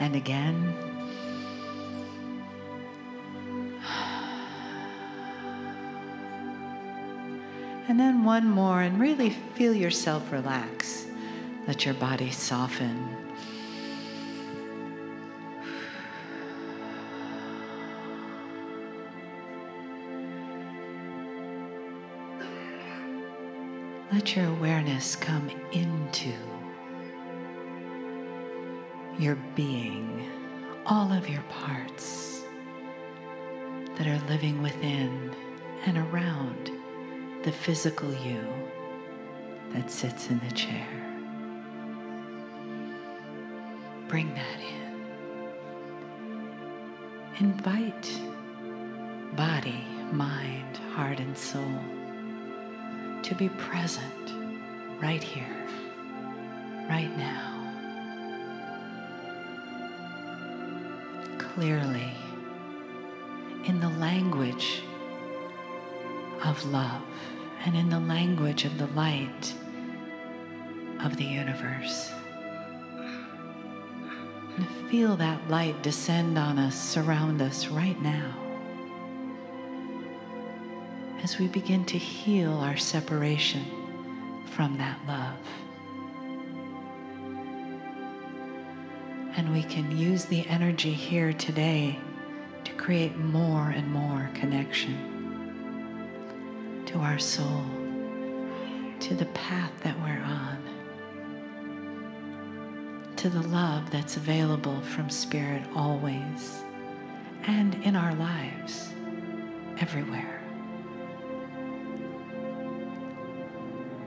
and again. And then one more, and really feel yourself relax. Let your body soften. Let your awareness come into your being, all of your parts that are living within and around the physical you that sits in the chair. Bring that in. Invite body, mind, heart, and soul to be present right here, right now, clearly in the language of love and in the language of the light of the universe. And feel that light descend on us, surround us right now, as we begin to heal our separation from that love. And we can use the energy here today to create more and more connection to our soul, to the path that we're on, to the love that's available from Spirit always and in our lives, everywhere.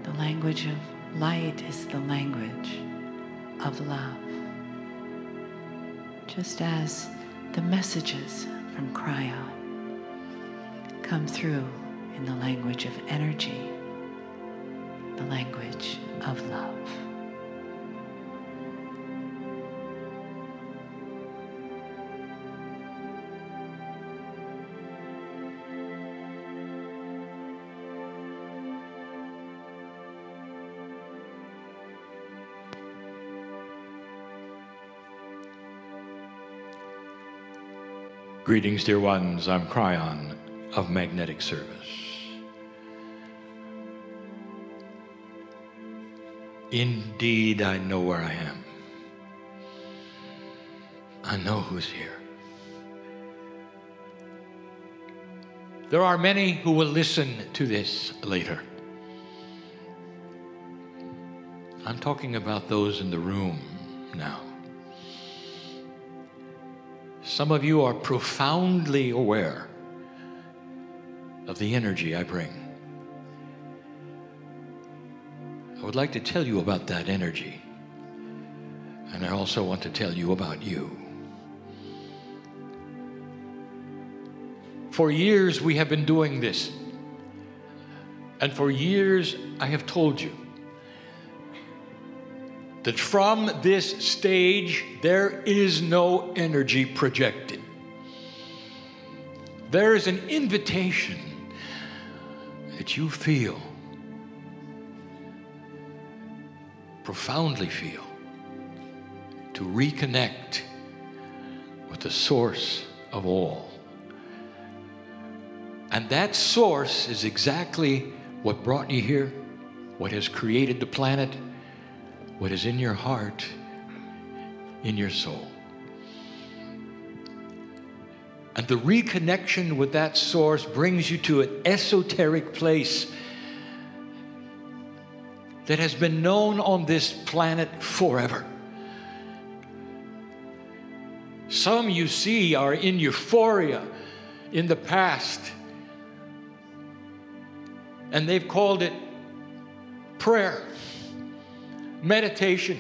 The language of light is the language of love. Just as the messages from Kryon come through in the language of energy, the language of love. Greetings, dear ones. I'm Kryon of Magnetic Service. Indeed, I know where I am. I know who's here. There are many who will listen to this later. I'm talking about those in the room now. Some of you are profoundly aware of the energy I bring. I would like to tell you about that energy, and I also want to tell you about you. For years we have been doing this, and for years I have told you that from this stage, there is no energy projected. There is an invitation that you feel, profoundly feel, to reconnect with the source of all. And that source is exactly what brought you here, what has created the planet, what is in your heart, in your soul. And the reconnection with that source brings you to an esoteric place that has been known on this planet forever. Some you see are in euphoria in the past, and they've called it prayer. Meditation,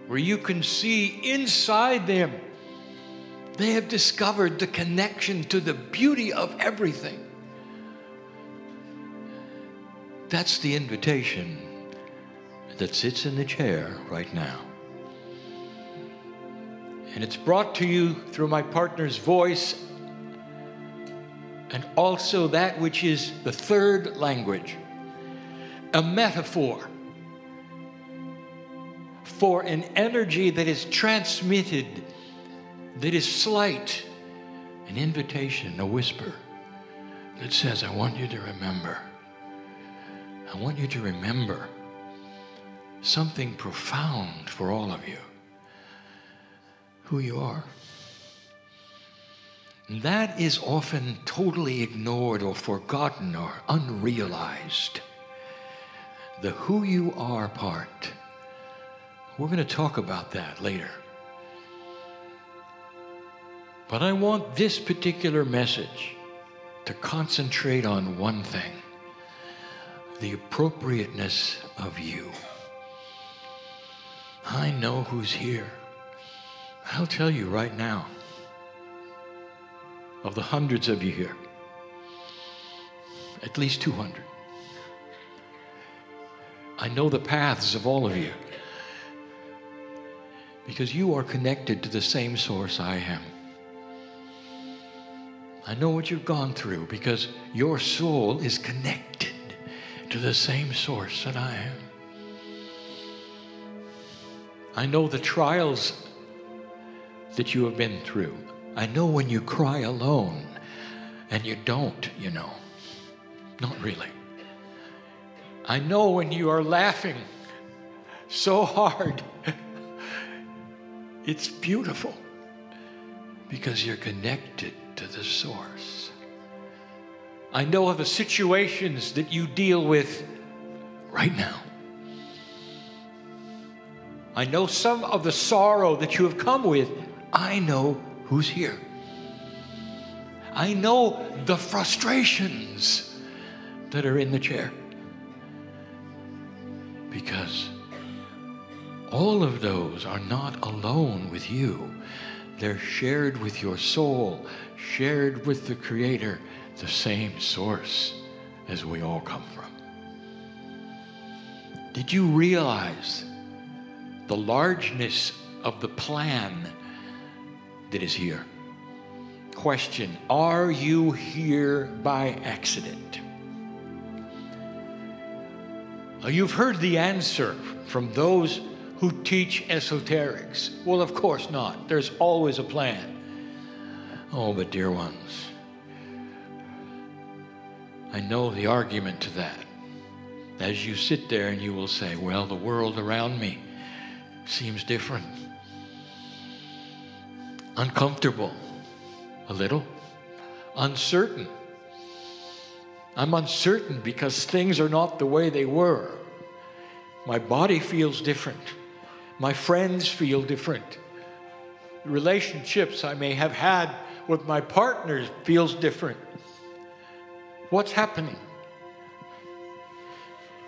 where you can see inside them, they have discovered the connection to the beauty of everything. That's the invitation that sits in the chair right now. And it's brought to you through my partner's voice, and also that which is the third language, a metaphor for an energy that is transmitted, that is slight, an invitation, a whisper that says, I want you to remember. I want you to remember something profound for all of you. Who you are. And that is often totally ignored or forgotten or unrealized. The who you are part. We're going to talk about that later. But I want this particular message to concentrate on one thing: the appropriateness of you. I know who's here. I'll tell you right now, of the hundreds of you here, at least 200. I know the paths of all of you because you are connected to the same source I am. I know what you've gone through because your soul is connected to the same source that I am. I know the trials that you have been through. I know when you cry alone, and you don't, you know. Not really. I know when you are laughing so hard. It's beautiful because you're connected to the source. I know of the situations that you deal with right now. I know some of the sorrow that you have come with. I know who's here. I know the frustrations that are in the chair. Because all of those are not alone with you. They're shared with your soul, shared with the Creator, the same source as we all come from. Did you realize the largeness of the plan that is here? Question: are you here by accident? You've heard the answer from those who teach esoterics. Well, of course not. There's always a plan. Oh, but dear ones, I know the argument to that. As you sit there and you will say, well, the world around me seems different. Uncomfortable, a little. Uncertain. I'm uncertain because things are not the way they were. My body feels different. My friends feel different. The relationships I may have had with my partners feels different. What's happening?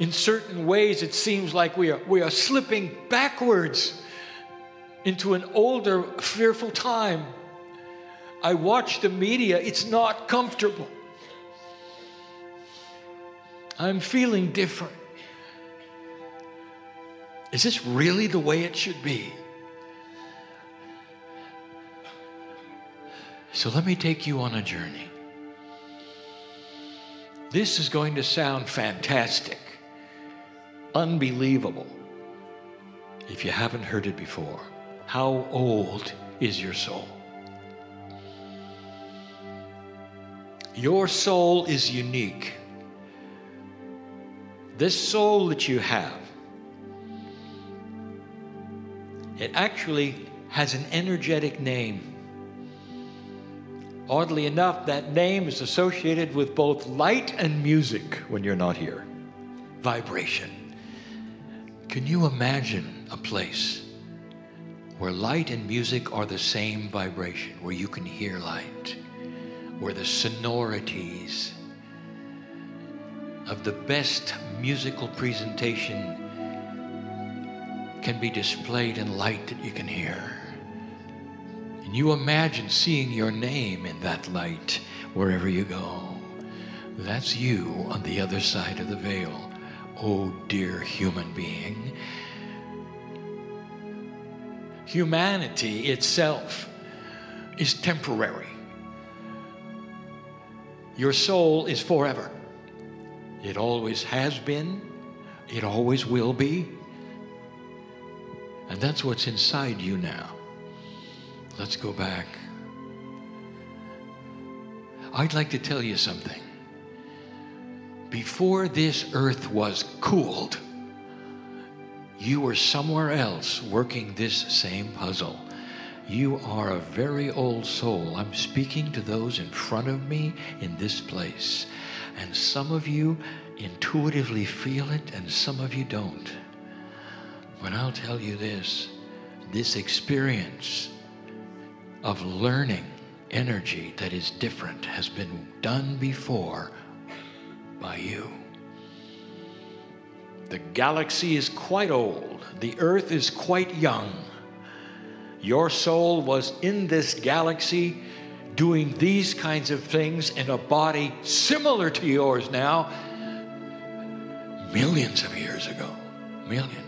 In certain ways, it seems like we are slipping backwards into an older, fearful time. I watch the media. It's not comfortable. I'm feeling different. Is this really the way it should be? So let me take you on a journey. This is going to sound fantastic, unbelievable, if you haven't heard it before. How old is your soul? Your soul is unique. This soul that you have, it actually has an energetic name. Oddly enough, that name is associated with both light and music when you're not here. Vibration. Can you imagine a place where light and music are the same vibration, where you can hear light, where the sonorities of the best musical presentation can be displayed in light that you can hear? And you imagine seeing your name in that light wherever you go. That's you on the other side of the veil. Oh, dear human being. Humanity itself is temporary. Your soul is forever. It always has been. It always will be. And that's what's inside you now. Let's go back. I'd like to tell you something. Before this earth was cooled, you were somewhere else working this same puzzle. You are a very old soul. I'm speaking to those in front of me in this place. And some of you intuitively feel it and some of you don't. But I'll tell you this experience of learning energy that is different has been done before by you. The galaxy is quite old. The earth is quite young. Your soul was in this galaxy doing these kinds of things in a body similar to yours now, millions of years ago. Millions.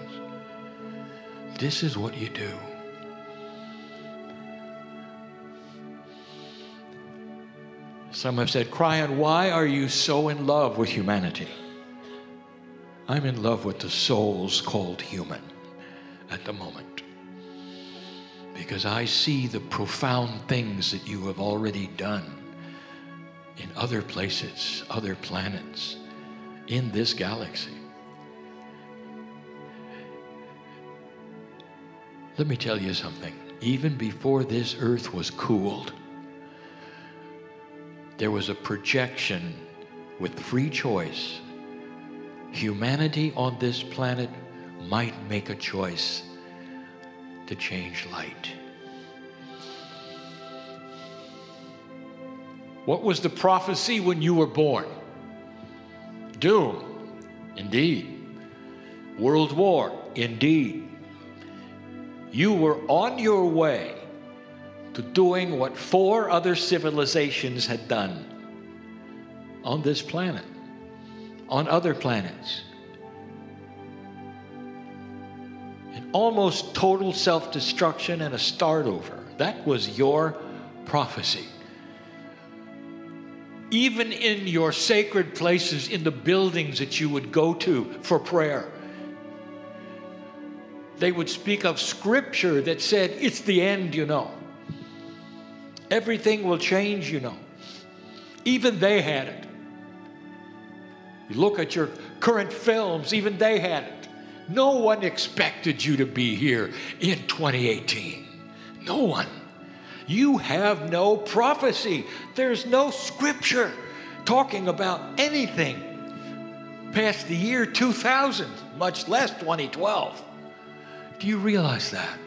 This is what you do. Some have said, Kryon, why are you so in love with humanity? I'm in love with the souls called human at the moment. Because I see the profound things that you have already done in other places, other planets, in this galaxy. Let me tell you something. Even before this earth was cooled, there was a projection with free choice. Humanity on this planet might make a choice to change light. What was the prophecy when you were born? Doom, indeed. World war, indeed. You were on your way to doing what 4 other civilizations had done on this planet, on other planets. An almost total self-destruction and a start over. That was your prophecy. Even in your sacred places, in the buildings that you would go to for prayer, they would speak of scripture that said, it's the end, you know. Everything will change, you know. Even they had it. You look at your current films, even they had it. No one expected you to be here in 2018. No one. You have no prophecy. There's no scripture talking about anything past the year 2000, much less 2012. Do you realize that?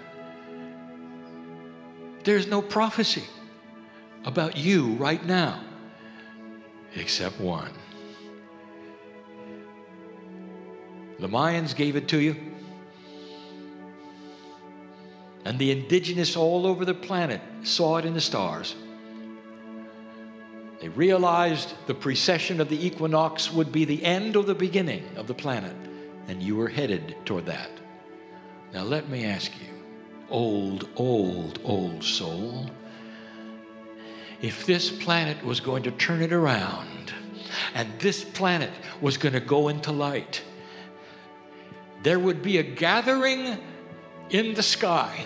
There's no prophecy about you right now, except one. The Mayans gave it to you, and the indigenous all over the planet saw it in the stars. They realized the precession of the equinox would be the end or the beginning of the planet, and you were headed toward that. Now let me ask you, old soul, if this planet was going to turn it around and this planet was going to go into light, there would be a gathering in the sky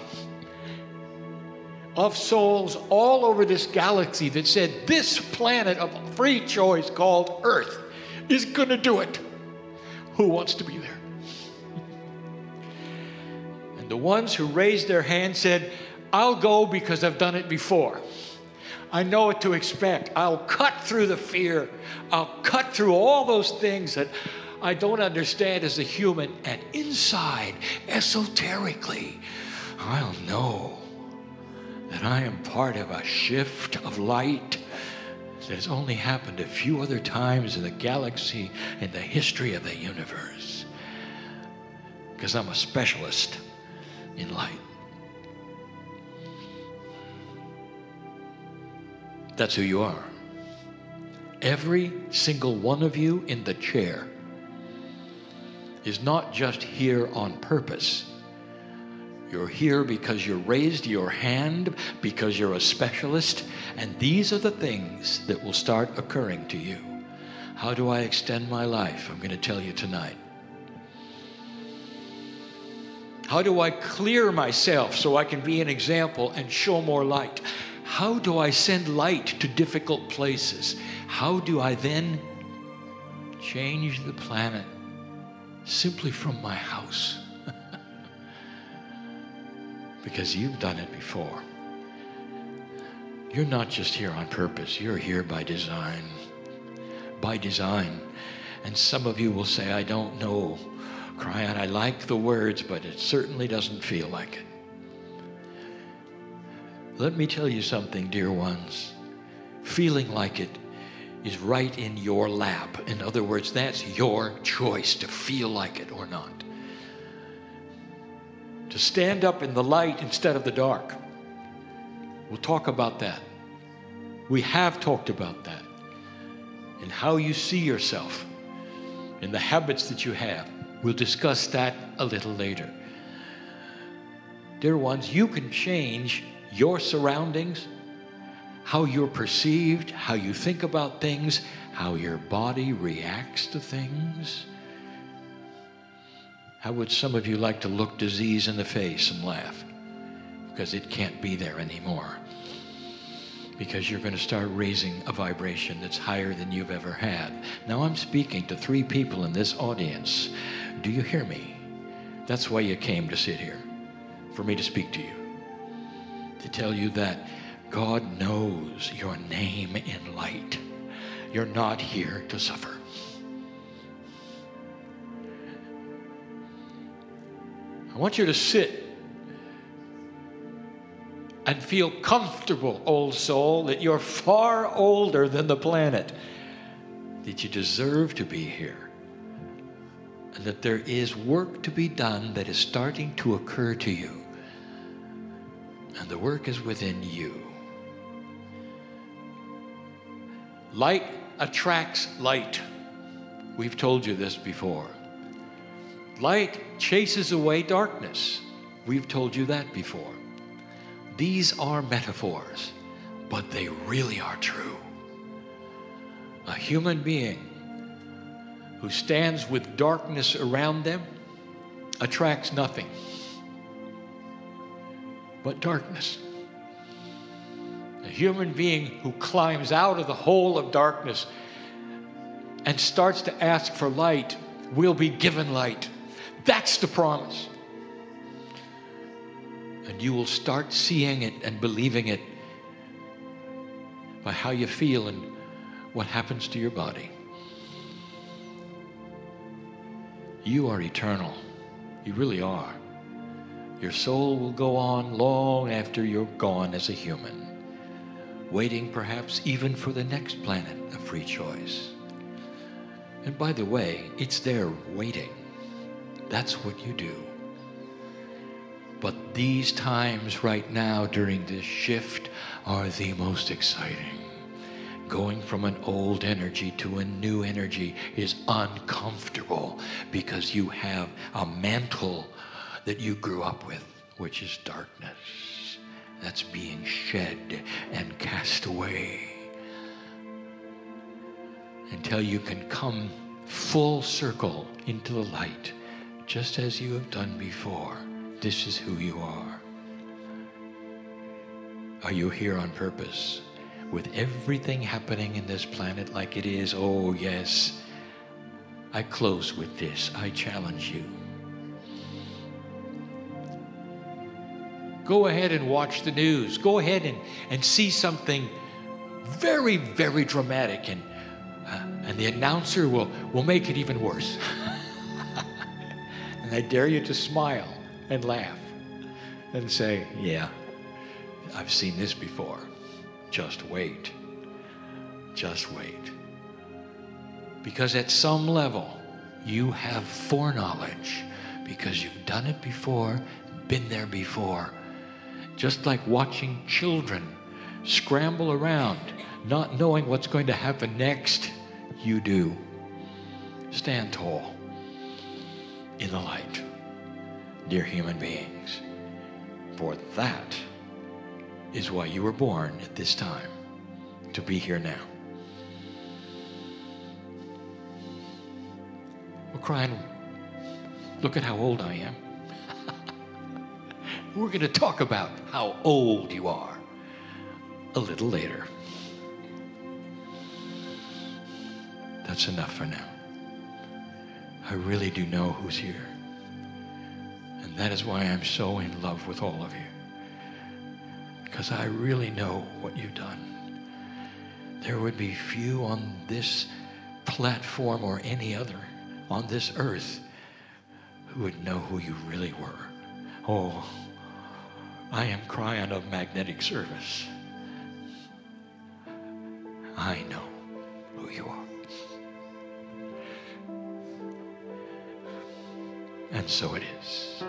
of souls all over this galaxy that said, this planet of free choice called Earth is going to do it. Who wants to be there? And the ones who raised their hand said, I'll go because I've done it before. I know what to expect. I'll cut through the fear. I'll cut through all those things that I don't understand as a human. And inside, esoterically, I'll know that I am part of a shift of light that has only happened a few other times in the galaxy, in the history of the universe. Because I'm a specialist in light. That's who you are. Every single one of you in the chair is not just here on purpose. You're here because you raised your hand, because you're a specialist, and these are the things that will start occurring to you. How do I extend my life? I'm going to tell you tonight. How do I clear myself so I can be an example and show more light? How do I send light to difficult places? How do I then change the planet simply from my house? Because you've done it before. You're not just here on purpose. You're here by design. By design. And some of you will say, I don't know, Kryon, I like the words, but it certainly doesn't feel like it. Let me tell you something, dear ones. Feeling like it is right in your lap. In other words, that's your choice to feel like it or not. To stand up in the light instead of the dark. We'll talk about that. We have talked about that. And how you see yourself. And the habits that you have. We'll discuss that a little later. Dear ones, you can change your surroundings, how you're perceived, how you think about things, how your body reacts to things. How would some of you like to look disease in the face and laugh? Because it can't be there anymore. Because you're going to start raising a vibration that's higher than you've ever had. Now I'm speaking to 3 people in this audience. Do you hear me? That's why you came to sit here, for me to speak to you. To tell you that God knows your name in light. You're not here to suffer. I want you to sit and feel comfortable, old soul, that you're far older than the planet, that you deserve to be here, and that there is work to be done that is starting to occur to you, and the work is within you. Light attracts light. We've told you this before. Light chases away darkness. We've told you that before. These are metaphors, but they really are true. A human being who stands with darkness around them attracts nothing but darkness. A human being who climbs out of the hole of darkness and starts to ask for light will be given light. That's the promise. And you will start seeing it and believing it by how you feel and what happens to your body. You are eternal. You really are. Your soul will go on long after you're gone as a human, waiting perhaps even for the next planet of free choice. And by the way, it's there waiting. That's what you do. But these times right now during this shift are the most exciting. Going from an old energy to a new energy is uncomfortable because you have a mantle that you grew up with, which is darkness. That's being shed and cast away until you can come full circle into the light, just as you have done before. This is who you are. Are you here on purpose? With everything happening in this planet like it is, oh yes. I close with this. I challenge you. Go ahead and watch the news. Go ahead and see something very, very dramatic, and the announcer will make it even worse. And I dare you to smile and laugh and say, yeah, I've seen this before. Just wait. Just wait. Because at some level, you have foreknowledge because you've done it before, been there before. Just like watching children scramble around, not knowing what's going to happen next, you do. Stand tall in the light, dear human beings. For that is why you were born at this time, to be here now. Well, Kryon, look at how old I am. We're going to talk about how old you are a little later. That's enough for now. I really do know who's here. And that is why I'm so in love with all of you. Because I really know what you've done. There would be few on this platform or any other on this earth who would know who you really were. Oh, I am Kryon of magnetic service. I know who you are. And so it is.